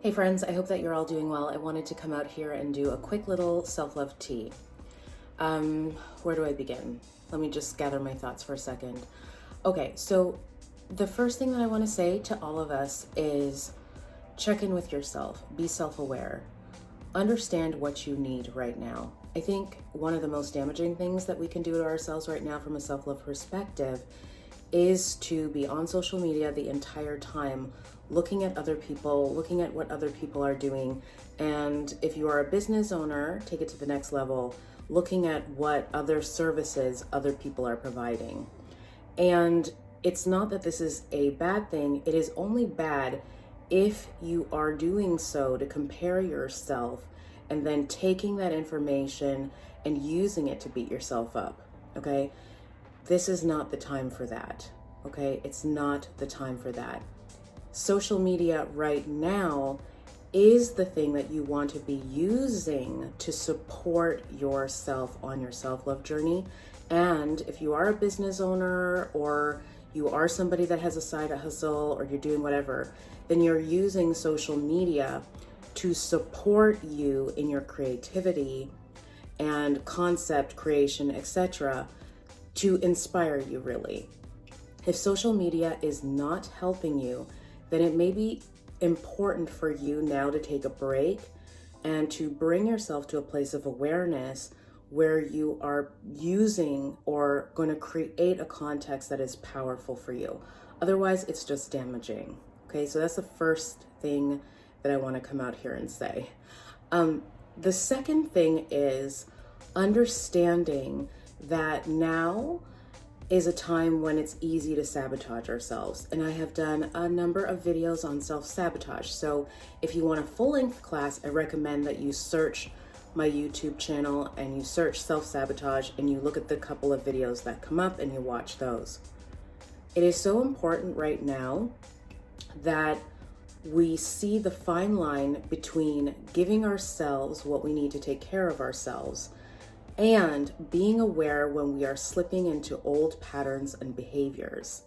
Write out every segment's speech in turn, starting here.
Hey friends, I hope that you're all doing well. I wanted to come out here and do a quick little self-love tea. Where do I begin? Let me just gather my thoughts for a second. Okay, so the first thing that I want to say to all of us is check in with yourself, be self-aware, understand what you need right now. I think one of the most damaging things that we can do to ourselves right now from a self-love perspective is to be on social media the entire time, looking at other people, looking at what other people are doing. And if you are a business owner, take it to the next level, looking at what other services other people are providing. And it's not that this is a bad thing, it is only bad if you are doing so to compare yourself and then taking that information and using it to beat yourself up, okay? This is not the time for that, okay? It's not the time for that. Social media right now is the thing that you want to be using to support yourself on your self-love journey. And if you are a business owner or you are somebody that has a side hustle or you're doing whatever, then you're using social media to support you in your creativity and concept creation, etc., to inspire you really. If social media is not helping you, then it may be important for you now to take a break and to bring yourself to a place of awareness where you are using or going to create a context that is powerful for you. Otherwise, it's just damaging. Okay, so that's the first thing that I want to come out here and say. The second thing is understanding that now is a time when it's easy to sabotage ourselves. And I have done a number of videos on self-sabotage. So if you want a full-length class, I recommend that you search my YouTube channel and you search self-sabotage and you look at the couple of videos that come up and you watch those. It is so important right now that we see the fine line between giving ourselves what we need to take care of ourselves and being aware when we are slipping into old patterns and behaviors.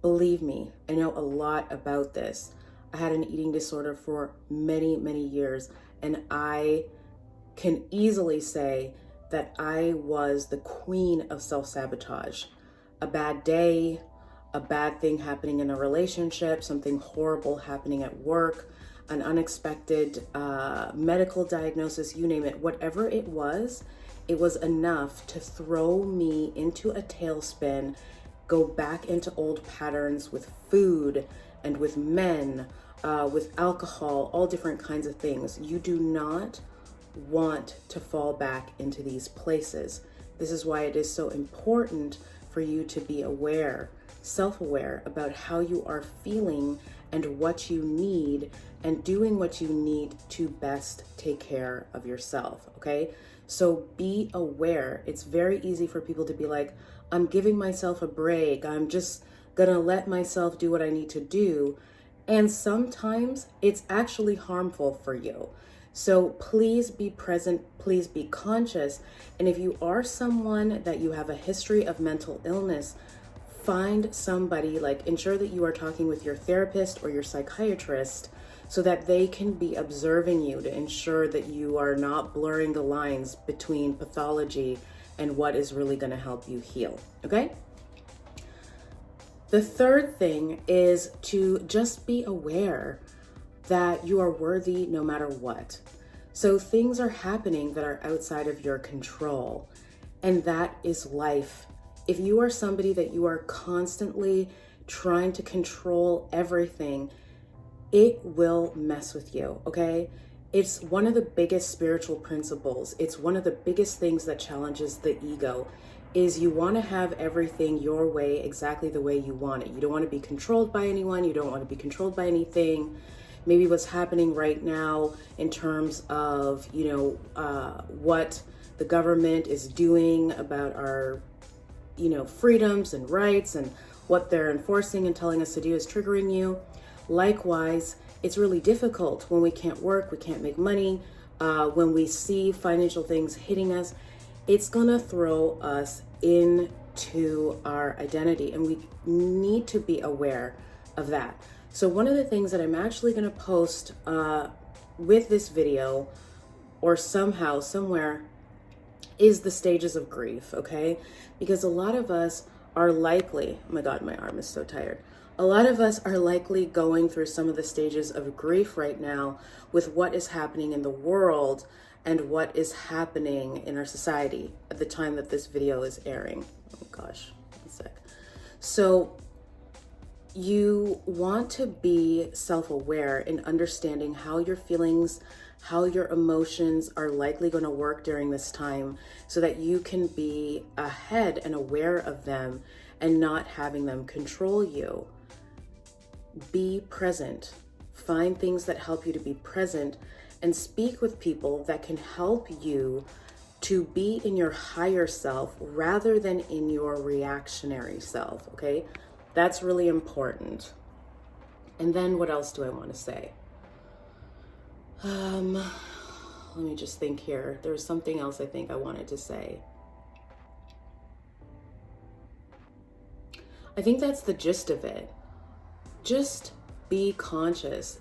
Believe me, I know a lot about this. I had an eating disorder for many, many years, and I can easily say that I was the queen of self-sabotage. A bad day, a bad thing happening in a relationship, something horrible happening at work, an unexpected medical diagnosis, you name it, whatever it was enough to throw me into a tailspin, go back into old patterns with food and with men, with alcohol, all different kinds of things. You do not want to fall back into these places. This is why it is so important for you to be aware, self-aware about how you are feeling and what you need and doing what you need to best take care of yourself, okay? So be aware. It's very easy for people to be like, I'm giving myself a break. I'm just gonna let myself do what I need to do. And sometimes it's actually harmful for you. So please be present, please be conscious. And if you are someone that you have a history of mental illness, find somebody, like ensure that you are talking with your therapist or your psychiatrist so that they can be observing you to ensure that you are not blurring the lines between pathology and what is really going to help you heal, okay? The third thing is to just be aware that you are worthy no matter what. So things are happening that are outside of your control, and that is life. If you are somebody that you are constantly trying to control everything, it will mess with you, okay? It's one of the biggest spiritual principles. It's one of the biggest things that challenges the ego, is you want to have everything your way, exactly the way you want it. You don't want to be controlled by anyone. You don't want to be controlled by anything. Maybe what's happening right now in terms of, what the government is doing about our, freedoms and rights and what they're enforcing and telling us to do is triggering you. Likewise, it's really difficult when we can't work, we can't make money, when we see financial things hitting us, it's gonna throw us into our identity, and we need to be aware of that. So one of the things that I'm actually going to post with this video, or somehow, somewhere, is the stages of grief, okay? Because a lot of us are likely, oh my God, my arm is so tired. A lot of us are likely going through some of the stages of grief right now with what is happening in the world and what is happening in our society at the time that this video is airing. Oh gosh, one sec. So you want to be self-aware in understanding how your feelings, how your emotions are likely going to work during this time, so that you can be ahead and aware of them and not having them control you. Be present. Find things that help you to be present, and speak with people that can help you to be in your higher self rather than in your reactionary self, okay? That's really important. And then what else do I want to say? Let me just think here. There's something else I think I wanted to say. I think that's the gist of it. Just be conscious.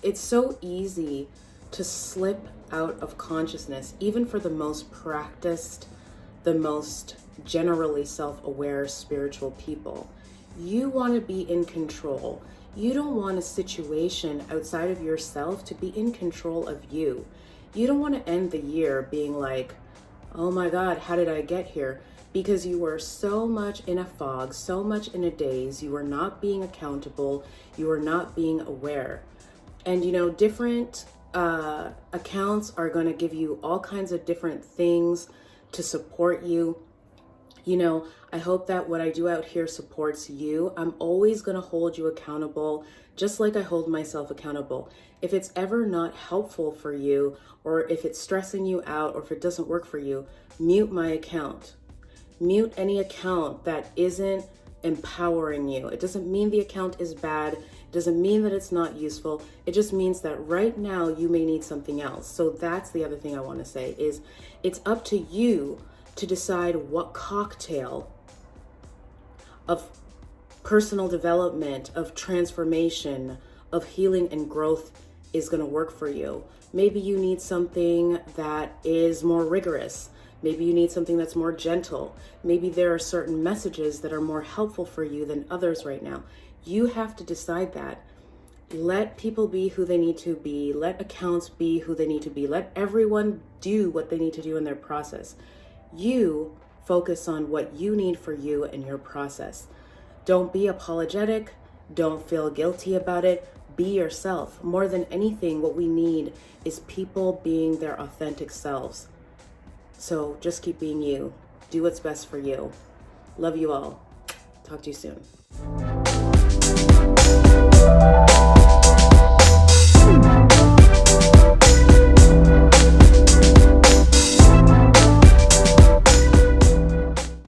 It's so easy to slip out of consciousness, even for the most practiced, the most generally self-aware spiritual people. You want to be in control. You don't want a situation outside of yourself to be in control of you. You don't want to end the year being like, oh my God, how did I get here? Because you were so much in a fog, so much in a daze. You were not being accountable. You were not being aware. And you know, different accounts are going to give you all kinds of different things to support you. You know, I hope that what I do out here supports you. I'm always going to hold you accountable, just like I hold myself accountable. If it's ever not helpful for you, or if it's stressing you out, or if it doesn't work for you, mute my account. Mute any account that isn't empowering you. It doesn't mean the account is bad. It doesn't mean that it's not useful. It just means that right now you may need something else. So that's the other thing I want to say is it's up to you to decide what cocktail of personal development, of transformation, of healing and growth is going to work for you. Maybe you need something that is more rigorous. Maybe you need something that's more gentle. Maybe there are certain messages that are more helpful for you than others right now. You have to decide that. Let people be who they need to be. Let accounts be who they need to be. Let everyone do what they need to do in their process. You focus on what you need for you and your process. Don't be apologetic. Don't feel guilty about it. Be yourself. More than anything, what we need is people being their authentic selves. So just keep being you. Do what's best for you. Love you all. Talk to you soon.